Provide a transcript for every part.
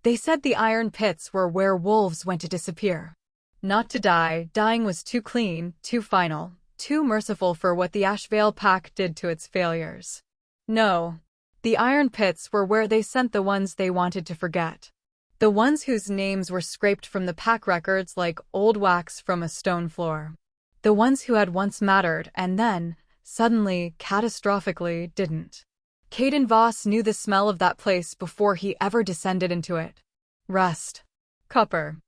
They said the iron pits were where wolves went to disappear. Not to die, dying was too clean, too final, too merciful for what the Ashveil Pack did to its failures. No. The iron pits were where they sent the ones they wanted to forget. The ones whose names were scraped from the pack records like old wax from a stone floor. The ones who had once mattered and then, suddenly, catastrophically, didn't. Caden Voss knew the smell of that place before he ever descended into it. Rust. Copper.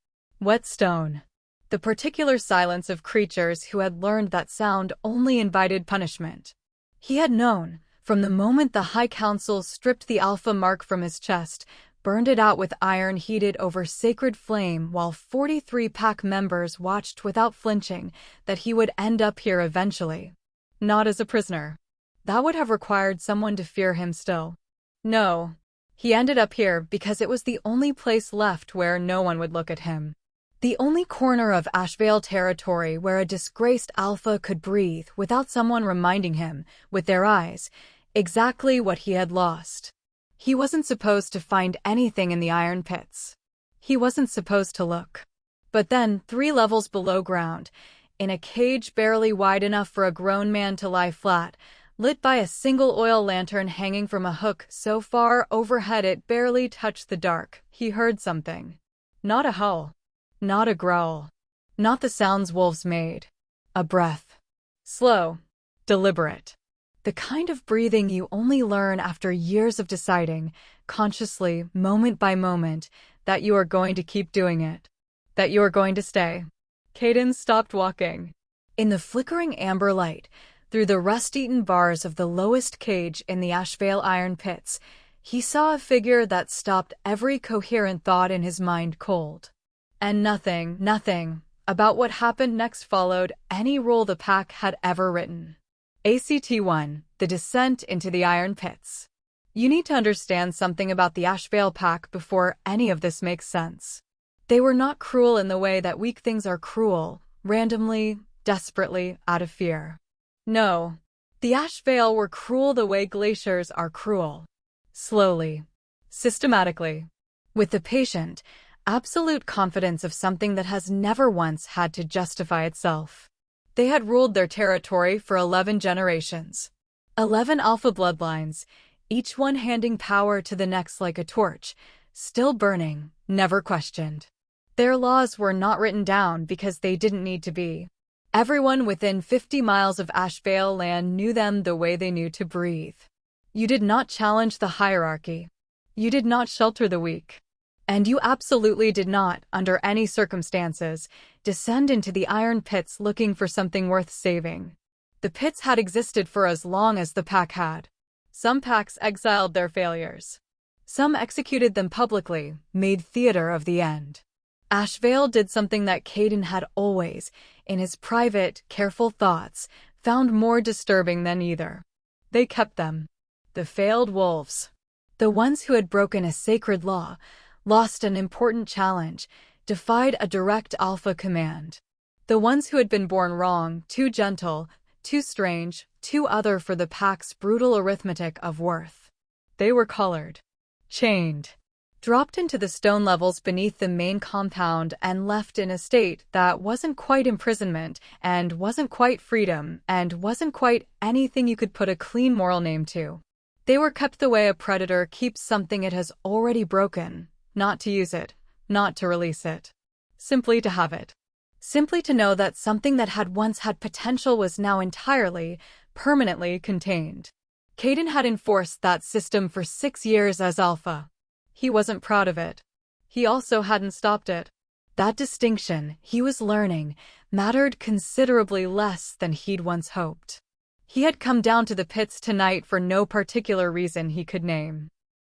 Wet stone. The particular silence of creatures who had learned that sound only invited punishment. He had known, from the moment the High Council stripped the Alpha mark from his chest, burned it out with iron heated over sacred flame while 43 pack members watched without flinching, that he would end up here eventually. Not as a prisoner. That would have required someone to fear him still. No. He ended up here because it was the only place left where no one would look at him. The only corner of Ashveil territory where a disgraced Alpha could breathe without someone reminding him, with their eyes, exactly what he had lost. He wasn't supposed to find anything in the iron pits. He wasn't supposed to look. But then, 3 levels below ground, in a cage barely wide enough for a grown man to lie flat, lit by a single oil lantern hanging from a hook so far overhead it barely touched the dark, he heard something. Not a howl. Not a growl. Not the sounds wolves made. A breath. Slow. Deliberate. The kind of breathing you only learn after years of deciding, consciously, moment by moment, that you are going to keep doing it. That you are going to stay. Caden stopped walking. In the flickering amber light, through the rust-eaten bars of the lowest cage in the Ashveil iron pits, he saw a figure that stopped every coherent thought in his mind cold. And nothing, about what happened next followed any rule the pack had ever written. ACT-1, the descent into the iron pits. You need to understand something about the Ashveil Pack before any of this makes sense. They were not cruel in the way that weak things are cruel, randomly, desperately, out of fear. No. The Ashveil were cruel the way glaciers are cruel. Slowly. Systematically. With the patient, absolute confidence of something that has never once had to justify itself. They had ruled their territory for 11 generations. 11 Alpha bloodlines, each one handing power to the next like a torch, still burning, never questioned. Their laws were not written down because they didn't need to be. Everyone within 50 miles of Ashveil land knew them the way they knew to breathe. You did not challenge the hierarchy. You did not shelter the weak. And you absolutely did not, under any circumstances, descend into the iron pits looking for something worth saving. The pits had existed for as long as the pack had. Some packs exiled their failures. Some executed them publicly, made theater of the end. Ashveil did something that Caden had always, in his private, careful thoughts, found more disturbing than either. They kept them. The failed wolves. The ones who had broken a sacred law, lost an important challenge, defied a direct Alpha command. The ones who had been born wrong, too gentle, too strange, too other for the pack's brutal arithmetic of worth. They were collared, chained, dropped into the stone levels beneath the main compound and left in a state that wasn't quite imprisonment, and wasn't quite freedom, and wasn't quite anything you could put a clean moral name to. They were kept the way a predator keeps something it has already broken. Not to use it, not to release it. Simply to have it. Simply to know that something that had once had potential was now entirely, permanently contained. Caden had enforced that system for 6 years as Alpha. He wasn't proud of it. He also hadn't stopped it. That distinction, he was learning, mattered considerably less than he'd once hoped. He had come down to the pits tonight for no particular reason he could name.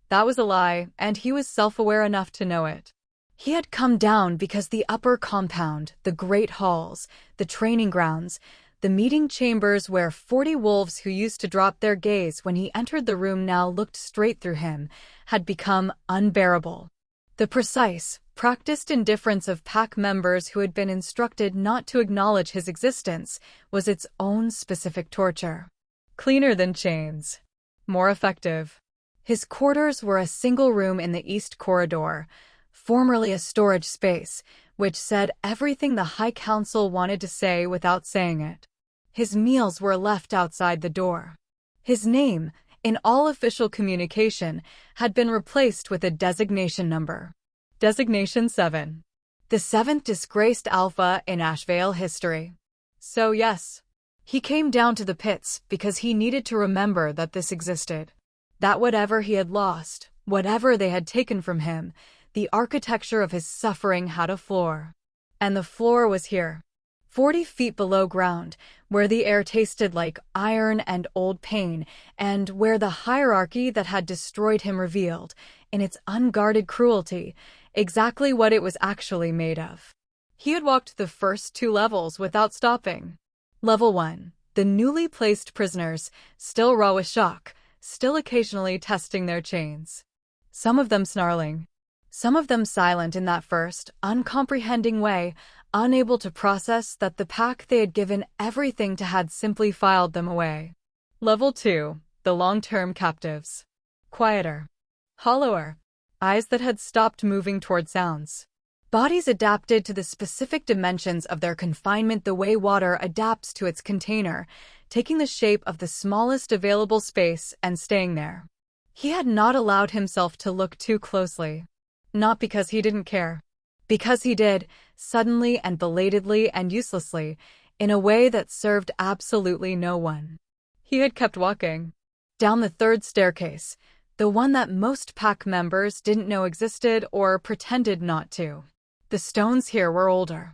That was a lie, and he was self-aware enough to know it. He had come down because the upper compound, the great halls, the training grounds, the meeting chambers where 40 wolves who used to drop their gaze when he entered the room now looked straight through him, had become unbearable. The precise, practiced indifference of pack members who had been instructed not to acknowledge his existence was its own specific torture. Cleaner than chains. More effective. His quarters were a single room in the East Corridor, formerly a storage space, which said everything the High Council wanted to say without saying it. His meals were left outside the door. His name, in all official communication, had been replaced with a designation number. Designation 7. The 7th disgraced Alpha in Ashveil history. So yes, he came down to the pits because he needed to remember that this existed. That whatever he had lost, whatever they had taken from him, the architecture of his suffering had a floor. And the floor was here, 40 feet below ground, where the air tasted like iron and old pain, and where the hierarchy that had destroyed him revealed, in its unguarded cruelty, exactly what it was actually made of. He had walked the first 2 levels without stopping. Level 1, the newly placed prisoners, still raw with shock, still occasionally testing their chains. Some of them snarling. Some of them silent in that first, uncomprehending way, unable to process that the pack they had given everything to had simply filed them away. Level 2, the long-term captives. Quieter. Hollower. Eyes that had stopped moving toward sounds. Bodies adapted to the specific dimensions of their confinement the way water adapts to its container, taking the shape of the smallest available space and staying there. He had not allowed himself to look too closely. Not because he didn't care. Because he did, suddenly and belatedly and uselessly, in a way that served absolutely no one. He had kept walking. Down the 3rd staircase, the one that most pack members didn't know existed or pretended not to. The stones here were older.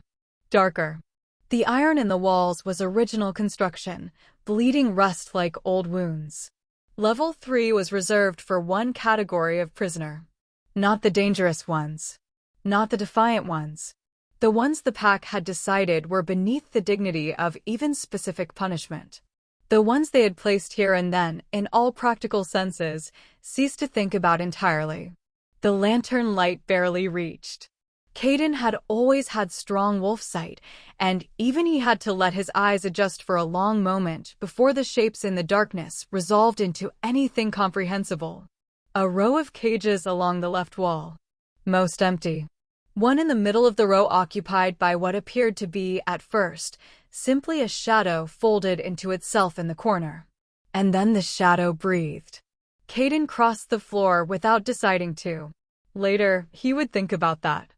Darker. The iron in the walls was original construction, bleeding rust like old wounds. Level 3 was reserved for one category of prisoner. Not the dangerous ones. Not the defiant ones. The ones the pack had decided were beneath the dignity of even specific punishment. The ones they had placed here and then, in all practical senses, ceased to think about entirely. The lantern light barely reached. Caden had always had strong wolf sight, and even he had to let his eyes adjust for a long moment before the shapes in the darkness resolved into anything comprehensible. A row of cages along the left wall. Most empty. One in the middle of the row occupied by what appeared to be, at first, simply a shadow folded into itself in the corner. And then the shadow breathed. Caden crossed the floor without deciding to. Later, he would think about that.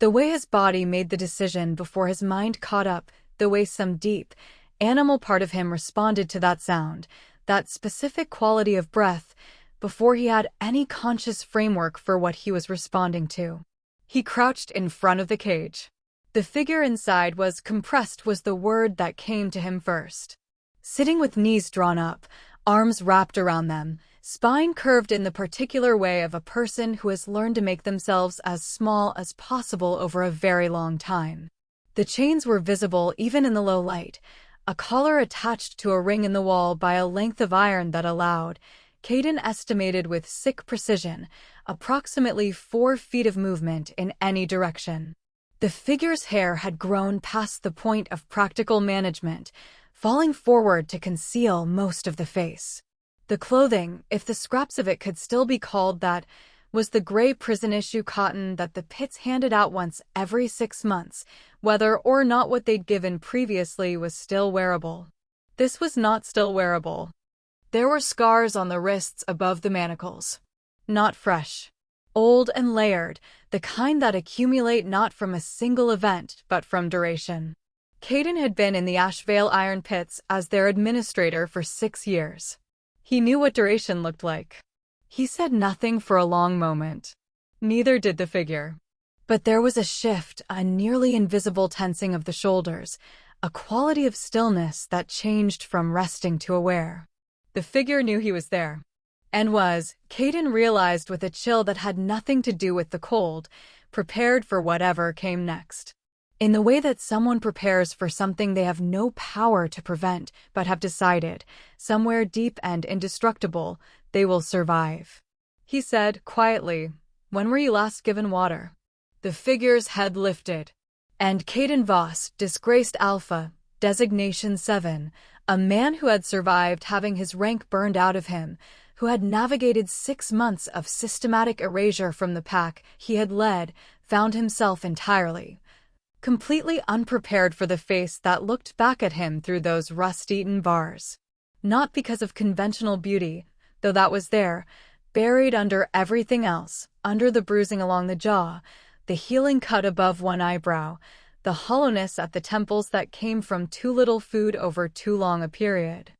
The way his body made the decision before his mind caught up, the way some deep, animal part of him responded to that sound, that specific quality of breath, before he had any conscious framework for what he was responding to. He crouched in front of the cage. The figure inside was compressed was the word that came to him first. Sitting with knees drawn up, arms wrapped around them, spine curved in the particular way of a person who has learned to make themselves as small as possible over a very long time. The chains were visible even in the low light, a collar attached to a ring in the wall by a length of iron that allowed, Caden estimated with sick precision, approximately 4 feet of movement in any direction. The figure's hair had grown past the point of practical management, falling forward to conceal most of the face. The clothing, if the scraps of it could still be called that, was the gray prison-issue cotton that the pits handed out once every 6 months, whether or not what they'd given previously was still wearable. This was not still wearable. There were scars on the wrists above the manacles. Not fresh. Old and layered, the kind that accumulate not from a single event, but from duration. Caden had been in the Ashveil iron pits as their administrator for 6 years. He knew what duration looked like. He said nothing for a long moment. Neither did the figure. But there was a shift, a nearly invisible tensing of the shoulders, a quality of stillness that changed from resting to aware. The figure knew he was there. And was, Caden realized with a chill that had nothing to do with the cold, prepared for whatever came next. In the way that someone prepares for something they have no power to prevent but have decided, somewhere deep and indestructible, they will survive. He said, quietly, "When were you last given water?" The figure's head lifted. And Caden Voss, disgraced Alpha, Designation 7, a man who had survived having his rank burned out of him, who had navigated 6 months of systematic erasure from the pack he had led, found himself entirely, completely unprepared for the face that looked back at him through those rust-eaten bars. Not because of conventional beauty, though that was there, buried under everything else, under the bruising along the jaw, the healing cut above one eyebrow, the hollowness at the temples that came from too little food over too long a period.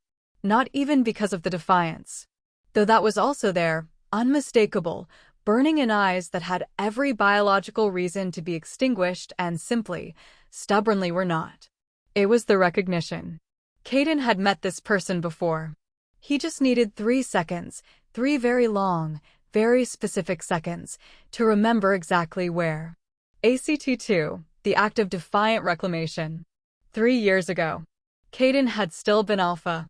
Not even because of the defiance, though that was also there, unmistakable, burning in eyes that had every biological reason to be extinguished and simply, stubbornly were not. It was the recognition. Caden had met this person before. He just needed 3 seconds, 3 very long, very specific seconds, to remember exactly where. ACT-2, the act of defiant reclamation. 3 years ago. Caden had still been Alpha.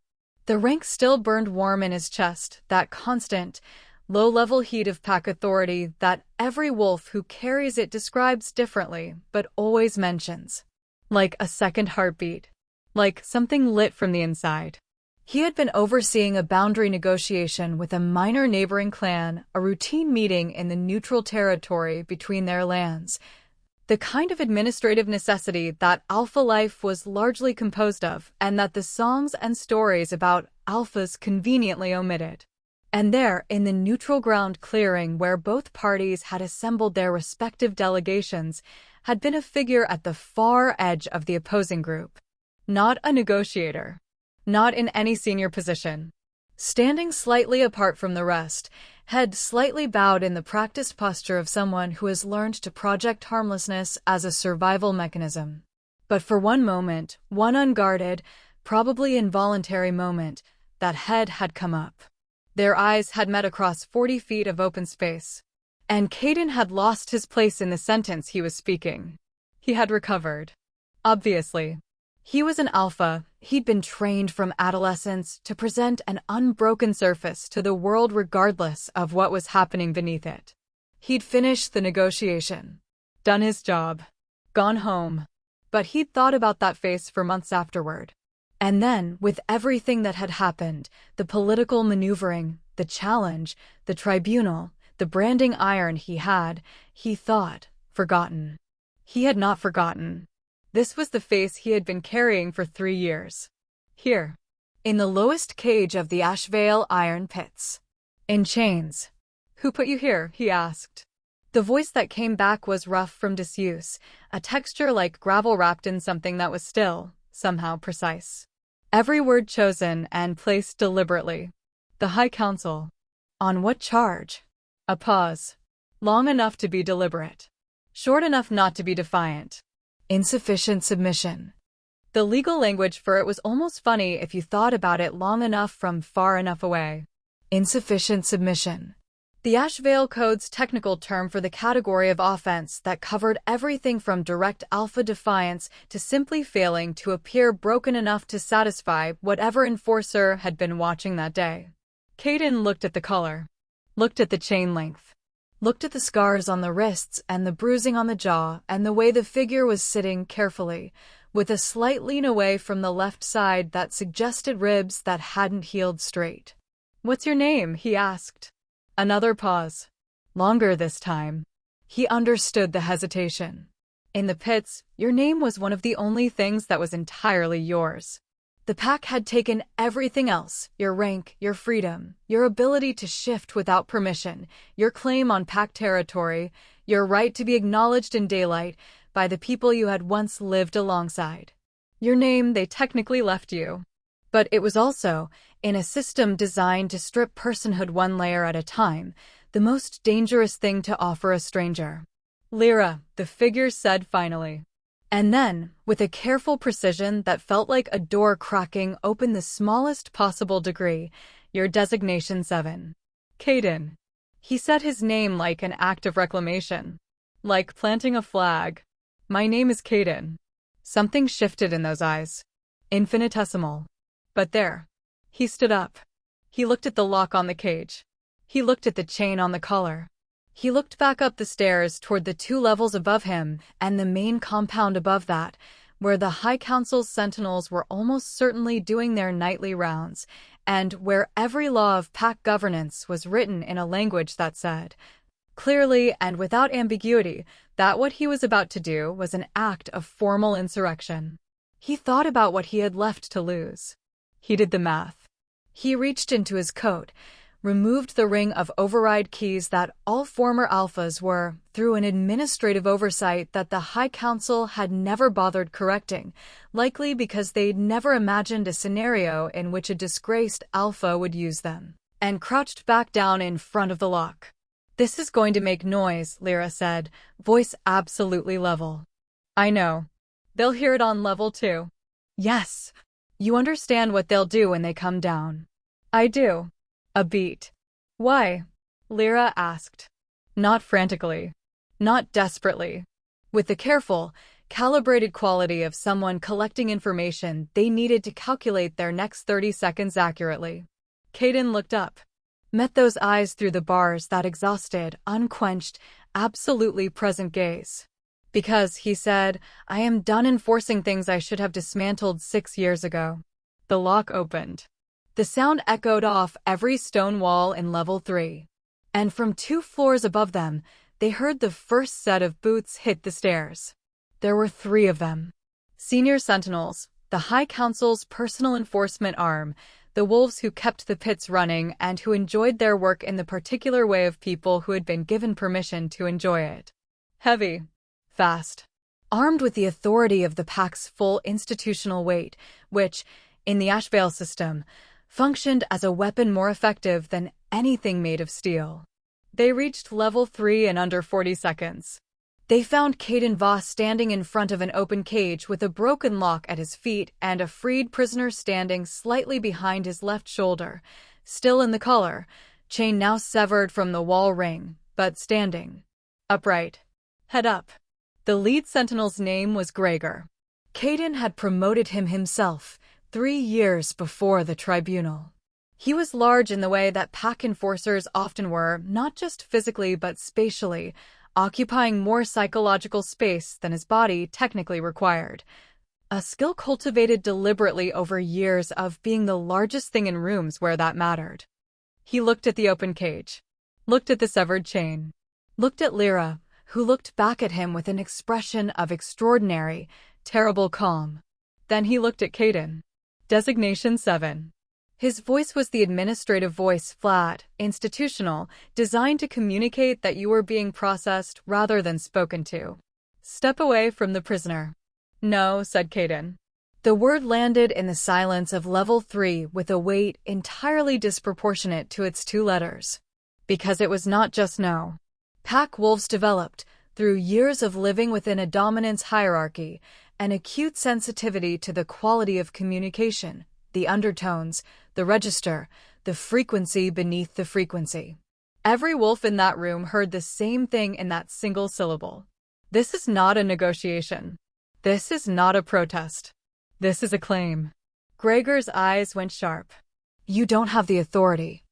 The rank still burned warm in his chest, that constant, low-level heat of pack authority that every wolf who carries it describes differently, but always mentions. Like a second heartbeat. Like something lit from the inside. He had been overseeing a boundary negotiation with a minor neighboring clan, a routine meeting in the neutral territory between their lands. The kind of administrative necessity that Alpha life was largely composed of, and that the songs and stories about Alphas conveniently omitted. And there, in the neutral ground clearing where both parties had assembled their respective delegations, had been a figure at the far edge of the opposing group. Not a negotiator. Not in any senior position. Standing slightly apart from the rest, head slightly bowed in the practiced posture of someone who has learned to project harmlessness as a survival mechanism. But for one moment, one unguarded, probably involuntary moment, that head had come up. Their eyes had met across 40 feet of open space. And Caden had lost his place in the sentence he was speaking. He had recovered. Obviously. He was an Alpha. He'd been trained from adolescence to present an unbroken surface to the world regardless of what was happening beneath it. He'd finished the negotiation. Done his job. Gone home. But he'd thought about that face for months afterward. And then, with everything that had happened, the political maneuvering, the challenge, the tribunal, the branding iron he thought, forgotten. He had not forgotten. This was the face he had been carrying for 3 years. Here. In the lowest cage of the Ashveil iron pits. In chains. Who put you here? He asked. The voice that came back was rough from disuse, a texture like gravel wrapped in something that was still, somehow precise. Every word chosen and placed deliberately. The High Council. On what charge? A pause. Long enough to be deliberate. Short enough not to be defiant. Insufficient submission. The legal language for it was almost funny if you thought about it long enough from far enough away. Insufficient submission. The Ashveil Code's technical term for the category of offense that covered everything from direct Alpha defiance to simply failing to appear broken enough to satisfy whatever enforcer had been watching that day. Caden looked at the color. Looked at the chain length. Looked at the scars on the wrists and the bruising on the jaw and the way the figure was sitting carefully, with a slight lean away from the left side that suggested ribs that hadn't healed straight. "What's your name?" he asked. Another pause. Longer this time. He understood the hesitation. In the pits, your name was one of the only things that was entirely yours. The pack had taken everything else, your rank, your freedom, your ability to shift without permission, your claim on pack territory, your right to be acknowledged in daylight by the people you had once lived alongside. Your name they technically left you. But it was also, in a system designed to strip personhood one layer at a time, the most dangerous thing to offer a stranger. Lyra, the figure said finally. And then, with a careful precision that felt like a door cracking open the smallest possible degree, your Designation 7. Caden. He said his name like an act of reclamation. Like planting a flag. My name is Caden. Something shifted in those eyes. Infinitesimal. But there. He stood up. He looked at the lock on the cage. He looked at the chain on the collar. He looked back up the stairs toward the 2 levels above him and the main compound above that, where the High Council's sentinels were almost certainly doing their nightly rounds, and where every law of pack governance was written in a language that said, clearly and without ambiguity, that what he was about to do was an act of formal insurrection. He thought about what he had left to lose. He did the math. He reached into his coat, removed the ring of override keys that all former Alphas were, through an administrative oversight that the High Council had never bothered correcting, likely because they'd never imagined a scenario in which a disgraced Alpha would use them, and crouched back down in front of the lock. "This is going to make noise," Lyra said, voice absolutely level. "I know. They'll hear it on level 2. Yes. You understand what they'll do when they come down." "I do." A beat. "Why?" Lyra asked. Not frantically. Not desperately. With the careful, calibrated quality of someone collecting information they needed to calculate their next 30 seconds accurately. Caden looked up. Met those eyes through the bars, that exhausted, unquenched, absolutely present gaze. "Because," he said, "I am done enforcing things I should have dismantled 6 years ago." The lock opened. The sound echoed off every stone wall in level 3. And from 2 floors above them, they heard the first set of boots hit the stairs. There were 3 of them. Senior sentinels, the High Council's personal enforcement arm, the wolves who kept the pits running and who enjoyed their work in the particular way of people who had been given permission to enjoy it. Heavy. Fast. Armed with the authority of the pack's full institutional weight, which, in the Ashveil system, functioned as a weapon more effective than anything made of steel. They reached level 3 in under 40 seconds. They found Caden Voss standing in front of an open cage with a broken lock at his feet and a freed prisoner standing slightly behind his left shoulder, still in the collar, chain now severed from the wall ring, but standing upright. Head up. The lead sentinel's name was Gregor. Caden had promoted him himself 3 years before the tribunal. He was large in the way that pack enforcers often were, not just physically but spatially, occupying more psychological space than his body technically required. A skill cultivated deliberately over years of being the largest thing in rooms where that mattered. He looked at the open cage, looked at the severed chain, looked at Lyra, who looked back at him with an expression of extraordinary, terrible calm. Then he looked at Caden. Designation 7. His voice was the administrative voice, flat, institutional, designed to communicate that you were being processed rather than spoken to. "Step away from the prisoner." "No," said Caden. The word landed in the silence of level 3 with a weight entirely disproportionate to its 2 letters. Because it was not just no. Pack wolves developed, through years of living within a dominance hierarchy, an acute sensitivity to the quality of communication, the undertones, the register, the frequency beneath the frequency. Every wolf in that room heard the same thing in that single syllable. This is not a negotiation. This is not a protest. This is a claim. Gregor's eyes went sharp. "You don't have the authority."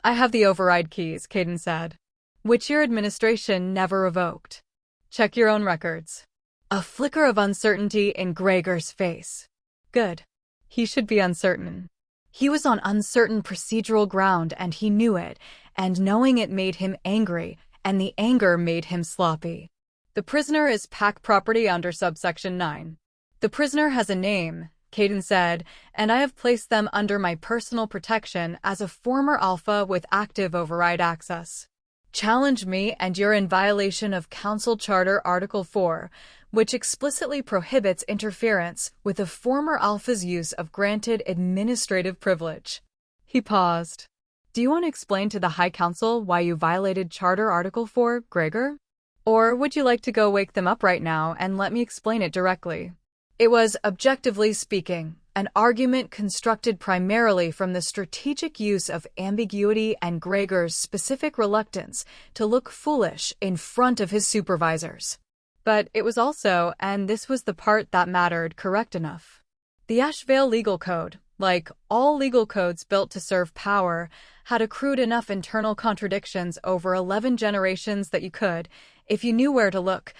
"I have the override keys," Caden said, "which your administration never revoked. Check your own records." A flicker of uncertainty in Gregor's face. Good. He should be uncertain. He was on uncertain procedural ground and he knew it, and knowing it made him angry, and the anger made him sloppy. "The prisoner is pack property under subsection 9. The prisoner has a name," Caden said, "and I have placed them under my personal protection as a former Alpha with active override access. Challenge me and you're in violation of Council Charter Article 4, which explicitly prohibits interference with a former Alpha's use of granted administrative privilege." He paused. "Do you want to explain to the High Council why you violated Charter Article 4, Gregor? Or would you like to go wake them up right now and let me explain it directly?" It was, objectively speaking, an argument constructed primarily from the strategic use of ambiguity and Gregor's specific reluctance to look foolish in front of his supervisors. But it was also, and this was the part that mattered, correct enough. The Ashveil legal code, like all legal codes built to serve power, had accrued enough internal contradictions over 11 generations that you could, if you knew where to look,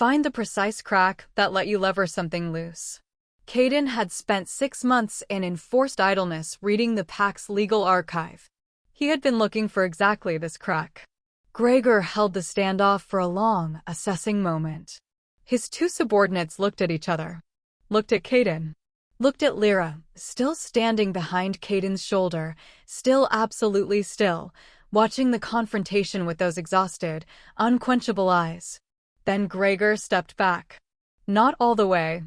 Find the precise crack that let you lever something loose. Caden had spent 6 months in enforced idleness reading the pack's legal archive. He had been looking for exactly this crack. Gregor held the standoff for a long, assessing moment. His two subordinates looked at each other. Looked at Caden. Looked at Lyra, still standing behind Caden's shoulder, still absolutely still, watching the confrontation with those exhausted, unquenchable eyes. Then Gregor stepped back. Not all the way.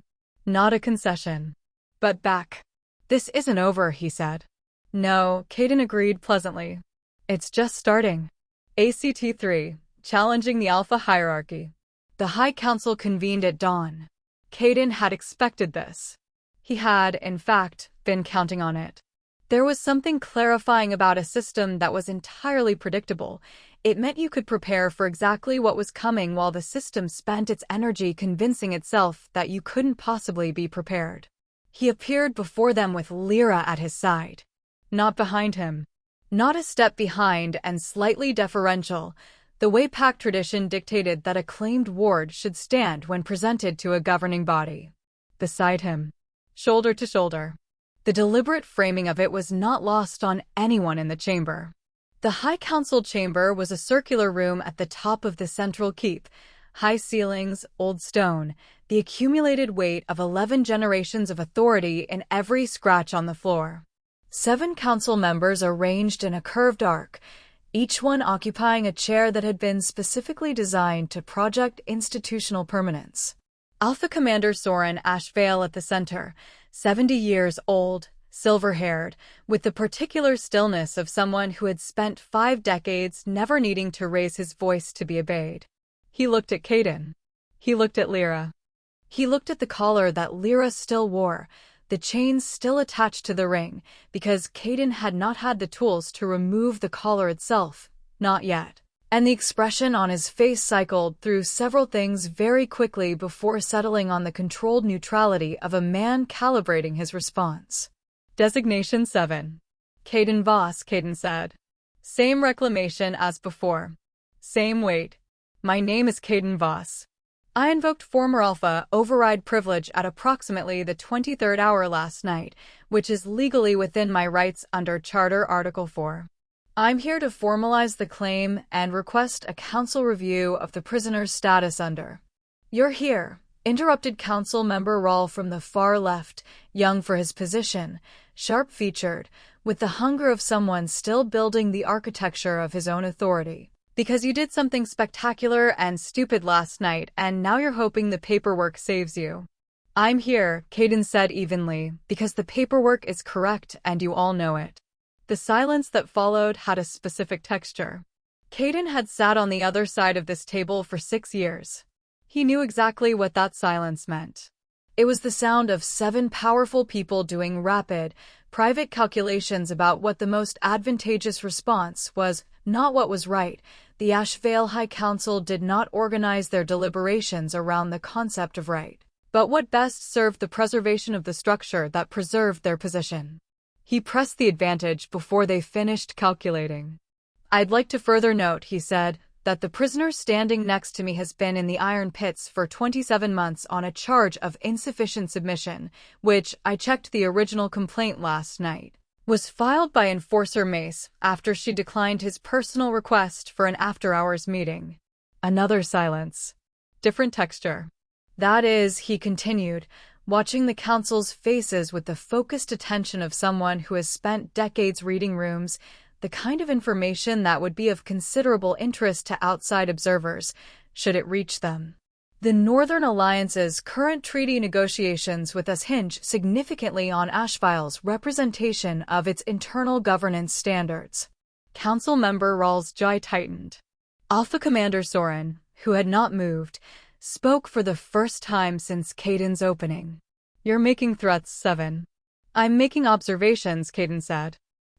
Not a concession. But back. "This isn't over," he said. "No," Caden agreed pleasantly. "It's just starting." ACT-3, challenging the Alpha hierarchy. The High Council convened at dawn. Caden had expected this. He had, in fact, been counting on it. There was something clarifying about a system that was entirely predictable. It meant you could prepare for exactly what was coming while the system spent its energy convincing itself that you couldn't possibly be prepared. He appeared before them with Lyra at his side. Not behind him. Not a step behind and slightly deferential, the way pack tradition dictated that a claimed ward should stand when presented to a governing body. Beside him. Shoulder to shoulder. The deliberate framing of it was not lost on anyone in the chamber. The High Council chamber was a circular room at the top of the central keep. High ceilings, old stone, the accumulated weight of 11 generations of authority in every scratch on the floor. 7 council members arranged in a curved arc, each one occupying a chair that had been specifically designed to project institutional permanence. Alpha Commander Soren Ashveil at the center, 70 years old, silver-haired, with the particular stillness of someone who had spent 5 decades never needing to raise his voice to be obeyed. He looked at Caden. He looked at Lyra. He looked at the collar that Lyra still wore, the chains still attached to the ring, because Caden had not had the tools to remove the collar itself, not yet. And the expression on his face cycled through several things very quickly before settling on the controlled neutrality of a man calibrating his response. Designation 7. Caden Voss, Caden said. Same reclamation as before. Same weight. My name is Caden Voss. I invoked former Alpha override privilege at approximately the 23rd hour last night, which is legally within my rights under Charter Article 4. I'm here to formalize the claim and request a council review of the prisoner's status under. You're here, interrupted council member Rawl from the far left, young for his position, sharp-featured, with the hunger of someone still building the architecture of his own authority. Because you did something spectacular and stupid last night, and now you're hoping the paperwork saves you. I'm here, Caden said evenly, because the paperwork is correct and you all know it. The silence that followed had a specific texture. Caden had sat on the other side of this table for 6 years. He knew exactly what that silence meant. It was the sound of 7 powerful people doing rapid, private calculations about what the most advantageous response was, not what was right. The Ashveil High Council did not organize their deliberations around the concept of right, but what best served the preservation of the structure that preserved their position. He pressed the advantage before they finished calculating. I'd like to further note, he said, that the prisoner standing next to me has been in the iron pits for 27 months on a charge of insufficient submission, which, I checked the original complaint last night, was filed by Enforcer Mace after she declined his personal request for an after-hours meeting. Another silence. Different texture. That is, he continued, watching the council's faces with the focused attention of someone who has spent decades reading rooms, the kind of information that would be of considerable interest to outside observers, should it reach them. The Northern Alliance's current treaty negotiations with us hinge significantly on Ashveil's representation of its internal governance standards. Council member Rawl's jaw tightened. Alpha Commander Soren, who had not moved, spoke for the first time since Caden's opening. You're making threats, 7. I'm making observations, Caden said.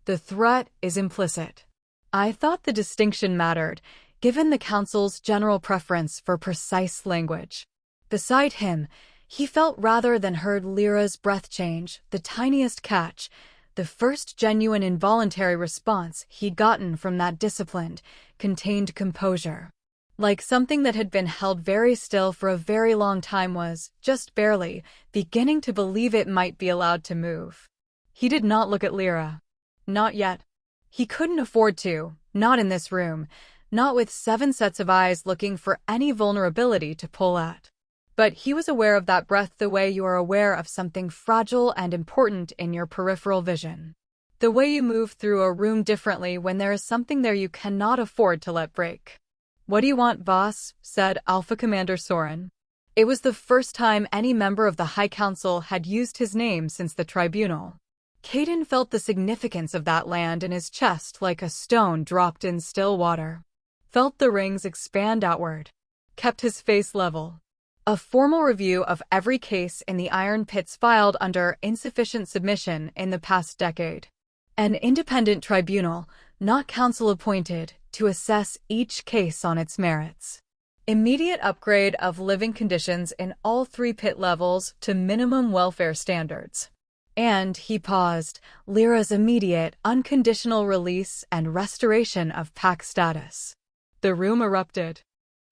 The threat is implicit. I thought the distinction mattered, given the Council's general preference for precise language. Beside him, he felt rather than heard Lyra's breath change, the tiniest catch, the first genuine involuntary response he'd gotten from that disciplined, contained composure. Like something that had been held very still for a very long time was, just barely, beginning to believe it might be allowed to move. He did not look at Lyra. Not yet. He couldn't afford to, not in this room, not with 7 sets of eyes looking for any vulnerability to pull at. But he was aware of that breath the way you are aware of something fragile and important in your peripheral vision. The way you move through a room differently when there is something there you cannot afford to let break. "What do you want, Voss?" said Alpha Commander Soren. It was the first time any member of the High Council had used his name since the tribunal. Caden felt the significance of that land in his chest like a stone dropped in still water. Felt the rings expand outward. Kept his face level. A formal review of every case in the Iron Pits filed under insufficient submission in the past decade. An independent tribunal, not council-appointed, to assess each case on its merits. Immediate upgrade of living conditions in all 3 pit levels to minimum welfare standards. And, he paused, Lyra's immediate, unconditional release and restoration of pack status. The room erupted.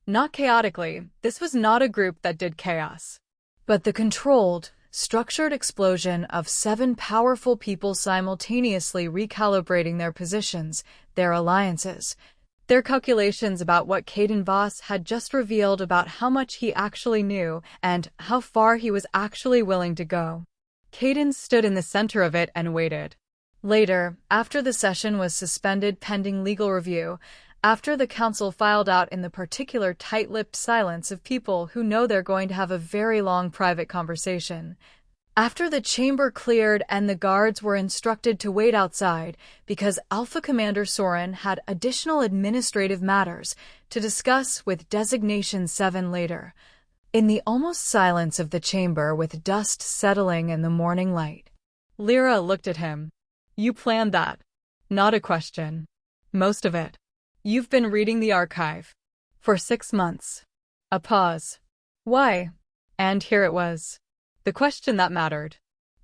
Not chaotically, this was not a group that did chaos. But the controlled, structured explosion of 7 powerful people simultaneously recalibrating their positions, their alliances, their calculations about what Caden Voss had just revealed about how much he actually knew and how far he was actually willing to go. Caden stood in the center of it and waited. Later, after the session was suspended pending legal review, after the council filed out in the particular tight-lipped silence of people who know they're going to have a very long private conversation, after the chamber cleared and the guards were instructed to wait outside because Alpha Commander Soren had additional administrative matters to discuss with Designation 7 later, in the almost silence of the chamber with dust settling in the morning light, Lyra looked at him. "You planned that." Not a question. "Most of it. You've been reading the archive." "For 6 months." A pause. "Why?" And here it was. The question that mattered.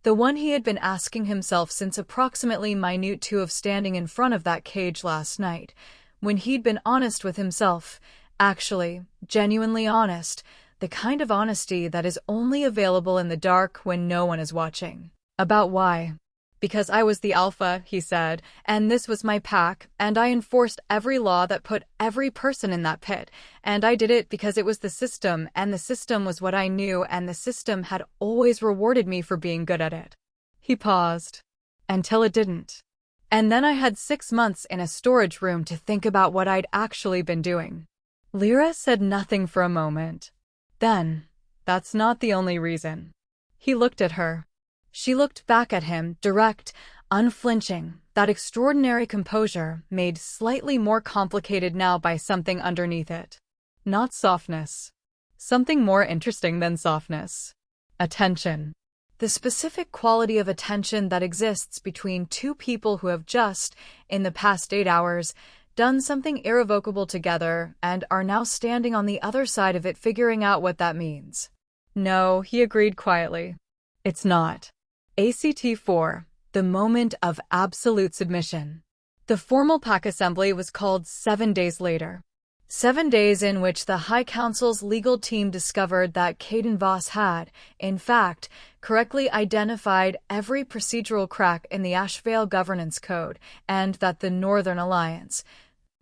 The one he had been asking himself since approximately minute 2 of standing in front of that cage last night, when he'd been honest with himself, actually, genuinely honest, the kind of honesty that is only available in the dark when no one is watching. About why. "Because I was the Alpha," he said, "and this was my pack, and I enforced every law that put every person in that pit, and I did it because it was the system, and the system was what I knew, and the system had always rewarded me for being good at it." He paused. "Until it didn't. And then I had 6 months in a storage room to think about what I'd actually been doing." Lyra said nothing for a moment. "Then, that's not the only reason." He looked at her. She looked back at him, direct, unflinching, that extraordinary composure made slightly more complicated now by something underneath it. Not softness. Something more interesting than softness. Attention. The specific quality of attention that exists between 2 people who have just, in the past 8 hours, done something irrevocable together and are now standing on the other side of it figuring out what that means. "No," he agreed quietly. "It's not." ACT-4, the moment of absolute submission. The formal pack assembly was called 7 days later. 7 days in which the High Council's legal team discovered that Caden Voss had, in fact, correctly identified every procedural crack in the Ashveil Governance Code, and that the Northern Alliance,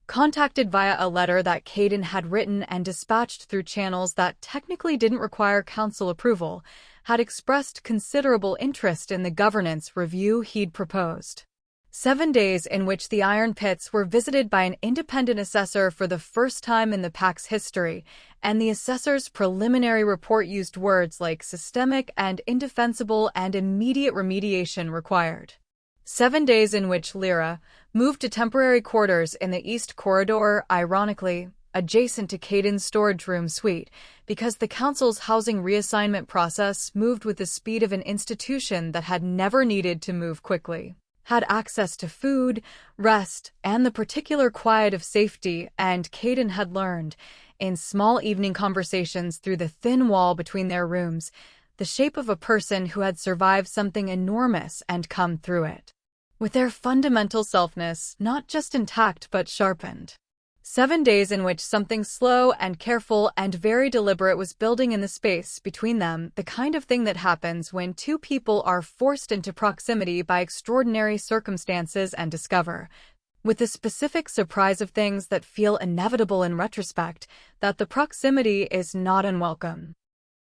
contacted via a letter that Caden had written and dispatched through channels that technically didn't require council approval, had expressed considerable interest in the governance review he'd proposed. 7 days in which the Iron Pits were visited by an independent assessor for the first time in the pack's history, and the assessor's preliminary report used words like systemic and indefensible and immediate remediation required. 7 days in which Lyra moved to temporary quarters in the East Corridor, ironically, adjacent to Caden's storage room suite, because the council's housing reassignment process moved with the speed of an institution that had never needed to move quickly, had access to food, rest, and the particular quiet of safety, and Caden had learned, in small evening conversations through the thin wall between their rooms, the shape of a person who had survived something enormous and come through it, with their fundamental selfness not just intact but sharpened. 7 days in which something slow and careful and very deliberate was building in the space between them, the kind of thing that happens when two people are forced into proximity by extraordinary circumstances and discover, with the specific surprise of things that feel inevitable in retrospect, that the proximity is not unwelcome.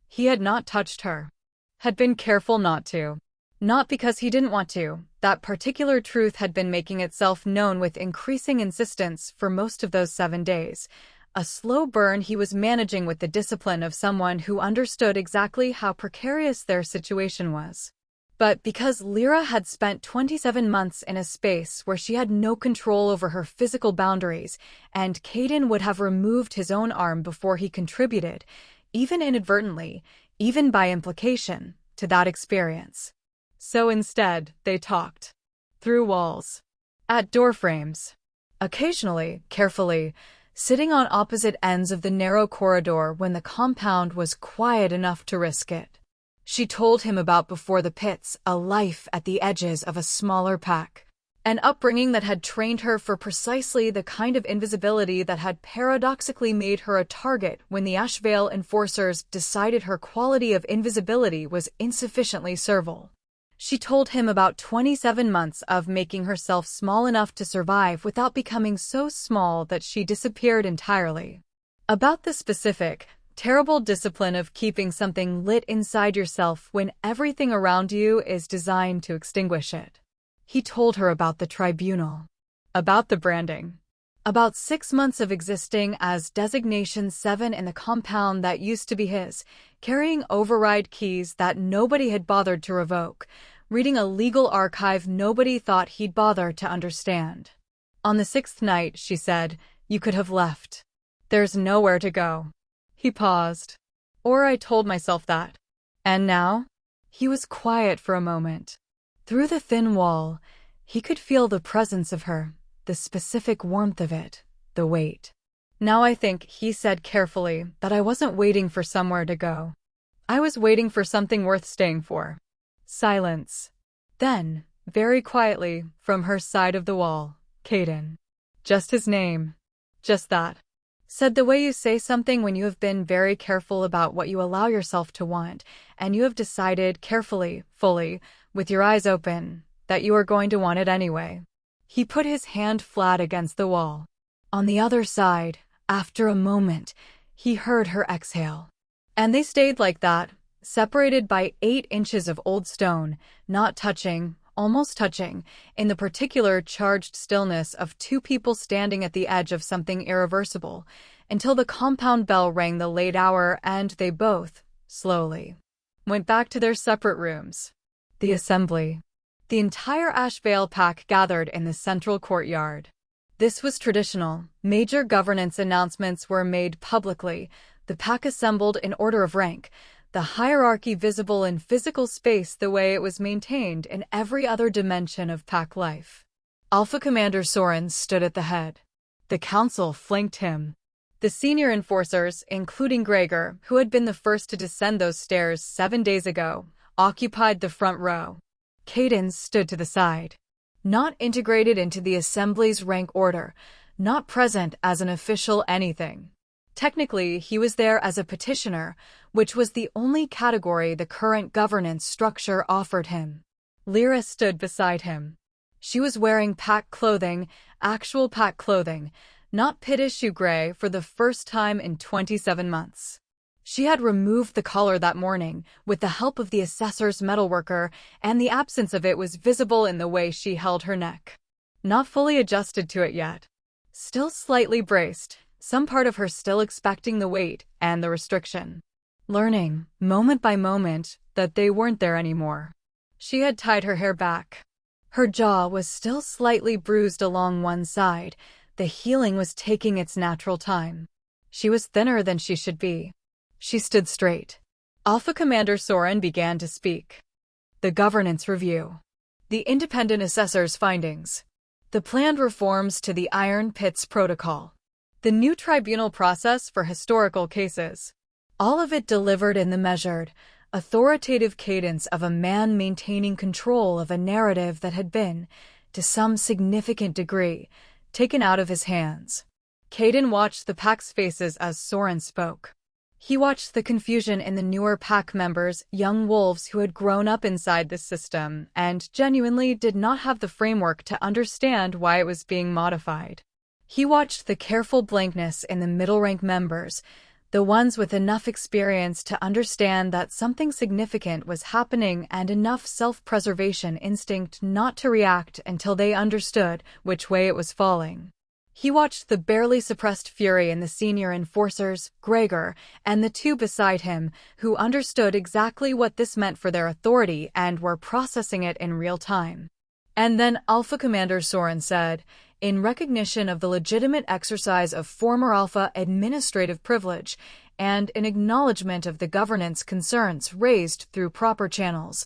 He had not touched her. Had been careful not to. Not because he didn't want to. That particular truth had been making itself known with increasing insistence for most of those 7 days. A slow burn he was managing with the discipline of someone who understood exactly how precarious their situation was. But because Lyra had spent 27 months in a space where she had no control over her physical boundaries, and Caden would have removed his own arm before he contributed, even inadvertently, even by implication, to that experience. So instead, they talked. Through walls. At doorframes. Occasionally, carefully, sitting on opposite ends of the narrow corridor when the compound was quiet enough to risk it. She told him about Before the Pits, a life at the edges of a smaller pack. An upbringing that had trained her for precisely the kind of invisibility that had paradoxically made her a target when the Ashveil enforcers decided her quality of invisibility was insufficiently servile. She told him about 27 months of making herself small enough to survive without becoming so small that she disappeared entirely. About the specific, terrible discipline of keeping something lit inside yourself when everything around you is designed to extinguish it. He told her about the tribunal. About the branding. About 6 months of existing as Designation 7 in the compound that used to be his, carrying override keys that nobody had bothered to revoke, reading a legal archive nobody thought he'd bother to understand. On the 6th night, she said, you could have left. There's nowhere to go. He paused. Or I told myself that. And now? He was quiet for a moment. Through the thin wall, he could feel the presence of her, the specific warmth of it, the weight. Now I think, he said carefully, that I wasn't waiting for somewhere to go. I was waiting for something worth staying for. Silence. Then, very quietly, from her side of the wall, Caden. Just his name. Just that. Said the way you say something when you have been very careful about what you allow yourself to want, and you have decided carefully, fully, with your eyes open, that you are going to want it anyway. He put his hand flat against the wall. On the other side, after a moment, he heard her exhale. And they stayed like that, separated by 8 inches of old stone, not touching, almost touching, in the particular charged stillness of 2 people standing at the edge of something irreversible, until the compound bell rang the late hour and they both, slowly, went back to their separate rooms. The assembly. The entire Ashveil Pack gathered in the central courtyard. This was traditional. Major governance announcements were made publicly. The pack assembled in order of rank, the hierarchy visible in physical space the way it was maintained in every other dimension of pack life. Alpha Commander Soren stood at the head. The council flanked him. The senior enforcers, including Gregor, who had been the first to descend those stairs 7 days ago, occupied the front row. Caden stood to the side. Not integrated into the assembly's rank order, not present as an official anything. Technically, he was there as a petitioner, which was the only category the current governance structure offered him. Lyra stood beside him. She was wearing pack clothing, actual pack clothing, not pit issue gray, for the first time in 27 months. She had removed the collar that morning, with the help of the assessor's metalworker, and the absence of it was visible in the way she held her neck. Not fully adjusted to it yet. Still slightly braced, some part of her still expecting the weight and the restriction. Learning, moment by moment, that they weren't there anymore. She had tied her hair back. Her jaw was still slightly bruised along one side. The healing was taking its natural time. She was thinner than she should be. She stood straight. Alpha Commander Soren began to speak. The governance review. The independent assessor's findings. The planned reforms to the Iron Pits Protocol. The new tribunal process for historical cases. All of it delivered in the measured, authoritative cadence of a man maintaining control of a narrative that had been, to some significant degree, taken out of his hands. Caden watched the pack's faces as Soren spoke. He watched the confusion in the newer pack members, young wolves who had grown up inside the system and genuinely did not have the framework to understand why it was being modified. He watched the careful blankness in the middle-rank members, the ones with enough experience to understand that something significant was happening and enough self-preservation instinct not to react until they understood which way it was falling. He watched the barely suppressed fury in the senior enforcers, Gregor, and the two beside him, who understood exactly what this meant for their authority and were processing it in real time. And then Alpha Commander Soren said, in recognition of the legitimate exercise of former Alpha administrative privilege and in acknowledgement of the governance concerns raised through proper channels,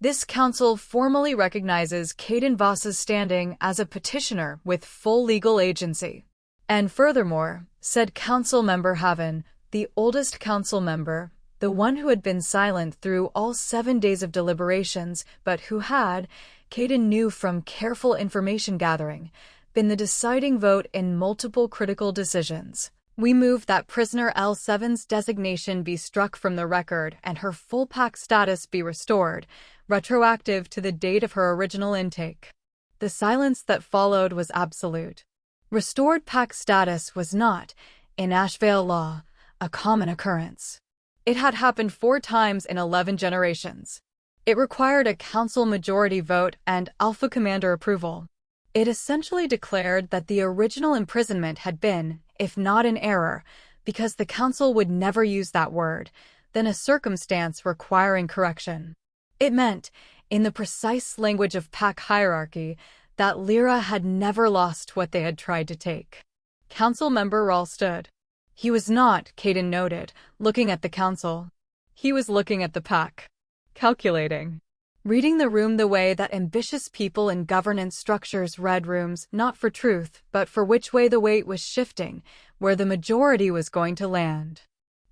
this council formally recognizes Caden Voss's standing as a petitioner with full legal agency. And furthermore, said Council Member Haven, the oldest council member, the one who had been silent through all 7 days of deliberations, but who had, Caden knew from careful information gathering, been the deciding vote in multiple critical decisions. We move that prisoner L7's designation be struck from the record and her full pack status be restored, retroactive to the date of her original intake. The silence that followed was absolute. Restored pack status was not, in Ashveil law, a common occurrence. It had happened 4 times in 11 generations. It required a council majority vote and Alpha Commander approval. It essentially declared that the original imprisonment had been, if not in error, because the council would never use that word, then a circumstance requiring correction. It meant, in the precise language of pack hierarchy, that Lyra had never lost what they had tried to take. Council member Rahl stood. He was not, Caden noted, looking at the council. He was looking at the pack. Calculating. Reading the room the way that ambitious people in governance structures read rooms, not for truth, but for which way the weight was shifting, where the majority was going to land.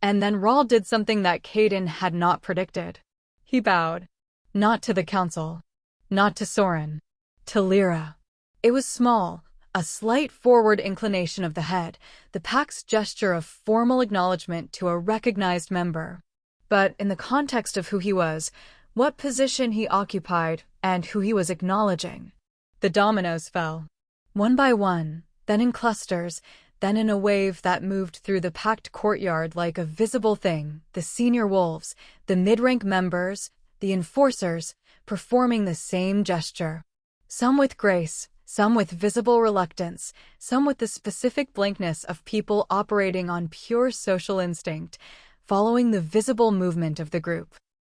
And then Rahl did something that Caden had not predicted. He bowed. Not to the council. Not to Soren. To Lyra. It was small, a slight forward inclination of the head, the pack's gesture of formal acknowledgement to a recognized member. But in the context of who he was, what position he occupied, and who he was acknowledging. The dominoes fell. One by one, then in clusters, then in a wave that moved through the packed courtyard like a visible thing, the senior wolves, the mid-rank members, the enforcers, performing the same gesture. Some with grace, some with visible reluctance, some with the specific blankness of people operating on pure social instinct, following the visible movement of the group.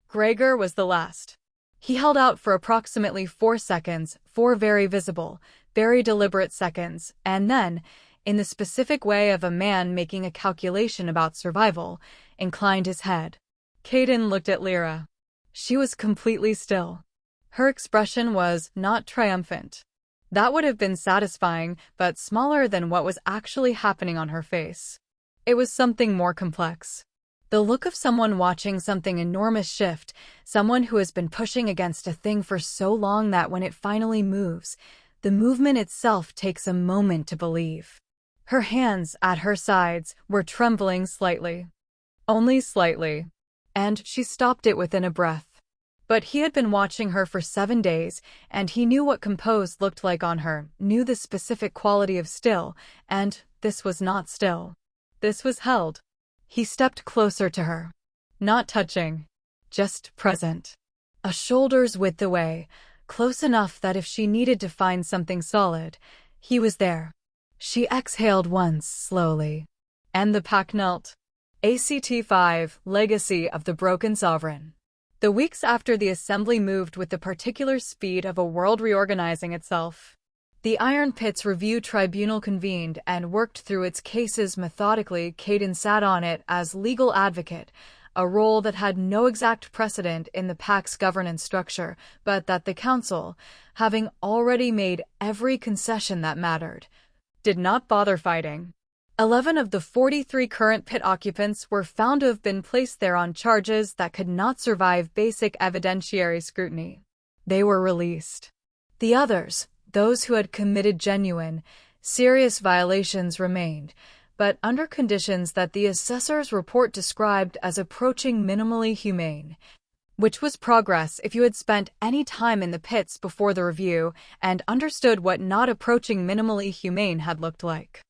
Gregor was the last. He held out for approximately 4 seconds, 4 very visible, very deliberate seconds, and then, in the specific way of a man making a calculation about survival, inclined his head. Caden looked at Lyra. She was completely still. Her expression was not triumphant. That would have been satisfying, but smaller than what was actually happening on her face. It was something more complex. The look of someone watching something enormous shift, someone who has been pushing against a thing for so long that when it finally moves, the movement itself takes a moment to believe. Her hands, at her sides, were trembling slightly. Only slightly. And she stopped it within a breath. But he had been watching her for 7 days, and he knew what composed looked like on her, knew the specific quality of still, and this was not still. This was held. He stepped closer to her. Not touching. Just present. A shoulder's width away, close enough that if she needed to find something solid, he was there. She exhaled once, slowly. And the pack knelt. ACT-5, Legacy of the Broken Sovereign. The weeks after the assembly moved with the particular speed of a world reorganizing itself. The Iron Pit's Review Tribunal convened and worked through its cases methodically. Caden sat on it as legal advocate, a role that had no exact precedent in the pack's governance structure, but that the council, having already made every concession that mattered, did not bother fighting. 11 of the 43 current pit occupants were found to have been placed there on charges that could not survive basic evidentiary scrutiny. They were released. The others, those who had committed genuine, Serious violations remained, but under conditions that the assessor's report described as approaching minimally humane, which was progress if you had spent any time in the pits before the review and understood what not approaching minimally humane had looked like.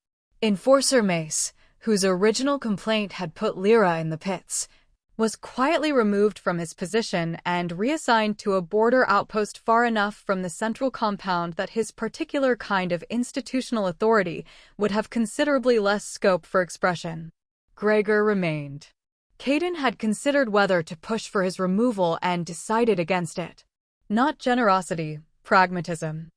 Enforcer Mace, whose original complaint had put Lyra in the pits, was quietly removed from his position and reassigned to a border outpost far enough from the central compound that his particular kind of institutional authority would have considerably less scope for expression. Gregor remained. Caden had considered whether to push for his removal and decided against it. Not generosity, pragmatism.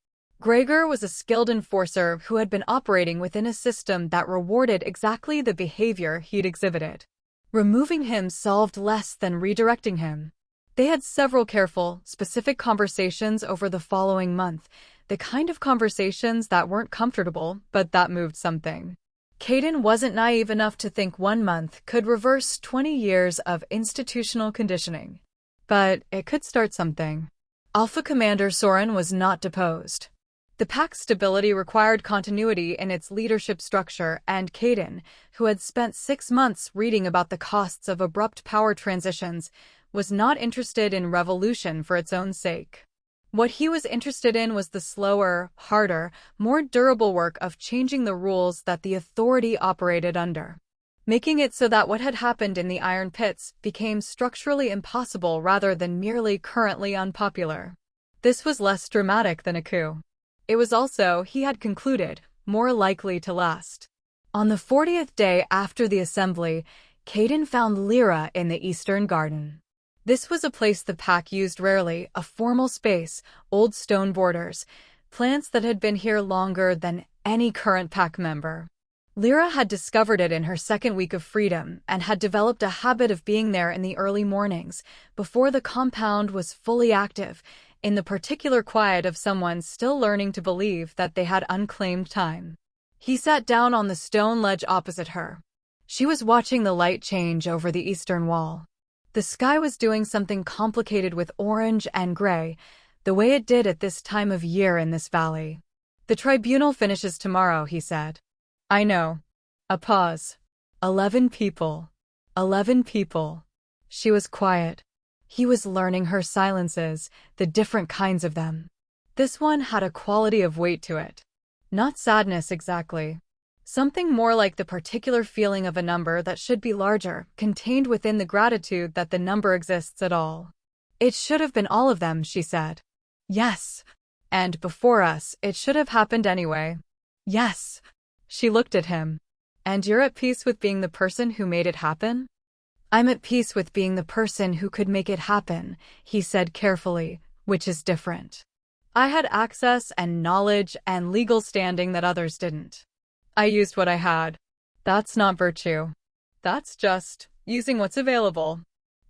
Gregor was a skilled enforcer who had been operating within a system that rewarded exactly the behavior he'd exhibited. Removing him solved less than redirecting him. They had several careful, specific conversations over the following month, the kind of conversations that weren't comfortable, but that moved something. Caden wasn't naive enough to think 1 month could reverse 20 years of institutional conditioning. But it could start something. Alpha Commander Soren was not deposed. The pack's stability required continuity in its leadership structure, and Caden, who had spent 6 months reading about the costs of abrupt power transitions, was not interested in revolution for its own sake. What he was interested in was the slower, harder, more durable work of changing the rules that the authority operated under, making it so that what had happened in the Iron Pits became structurally impossible rather than merely currently unpopular. This was less dramatic than a coup. It was also, he had concluded, more likely to last. On the 40th day after the assembly, Caden found Lyra in the Eastern Garden. This was a place the pack used rarely, a formal space, old stone borders, plants that had been here longer than any current pack member. Lyra had discovered it in her second week of freedom and had developed a habit of being there in the early mornings, before the compound was fully active, in the particular quiet of someone still learning to believe that they had unclaimed time. He sat down on the stone ledge opposite her. She was watching the light change over the eastern wall. The sky was doing something complicated with orange and gray, the way it did at this time of year in this valley. "The tribunal finishes tomorrow," he said. "I know." A pause. 11 people. 11 people. She was quiet. He was learning her silences, the different kinds of them. This one had a quality of weight to it. Not sadness exactly. Something more like the particular feeling of a number that should be larger, contained within the gratitude that the number exists at all. "It should have been all of them," she said. "Yes. And before us, it should have happened anyway." "Yes." She looked at him. "And you're at peace with being the person who made it happen?" "I'm at peace with being the person who could make it happen," he said carefully, "which is different. I had access and knowledge and legal standing that others didn't. I used what I had. That's not virtue. That's just using what's available.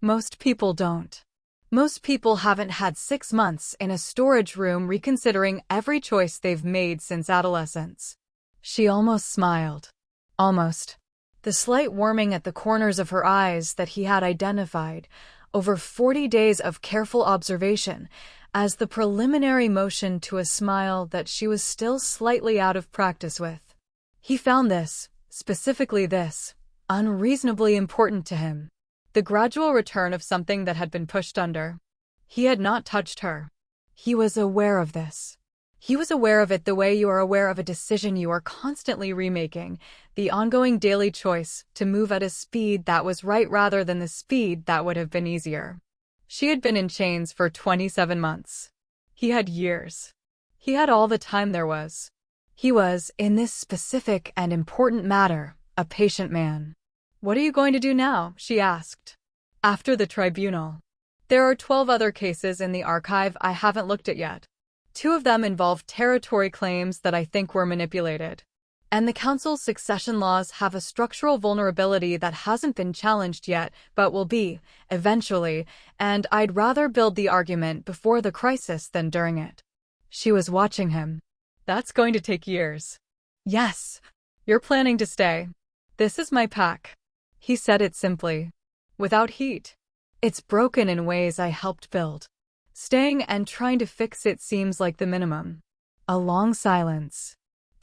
Most people don't. Most people haven't had 6 months in a storage room reconsidering every choice they've made since adolescence." She almost smiled. Almost. The slight warming at the corners of her eyes that he had identified, over 40 days of careful observation, as the preliminary motion to a smile that she was still slightly out of practice with. He found this, specifically this, unreasonably important to him. The gradual return of something that had been pushed under. He had not touched her. He was aware of this. He was aware of it the way you are aware of a decision you are constantly remaking, the ongoing daily choice to move at a speed that was right rather than the speed that would have been easier. She had been in chains for 27 months. He had years. He had all the time there was. He was, in this specific and important matter, a patient man. "What are you going to do now?" she asked. "After the tribunal. There are 12 other cases in the archive I haven't looked at yet. 2 of them involve territory claims that I think were manipulated. And the Council's succession laws have a structural vulnerability that hasn't been challenged yet, but will be, eventually, and I'd rather build the argument before the crisis than during it." She was watching him. "That's going to take years." "Yes. You're planning to stay." "This is my pack." He said it simply. Without heat. "It's broken in ways I helped build. Staying and trying to fix it seems like the minimum." A long silence.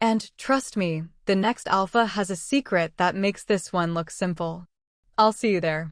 And trust me, the next alpha has a secret that makes this one look simple. I'll see you there.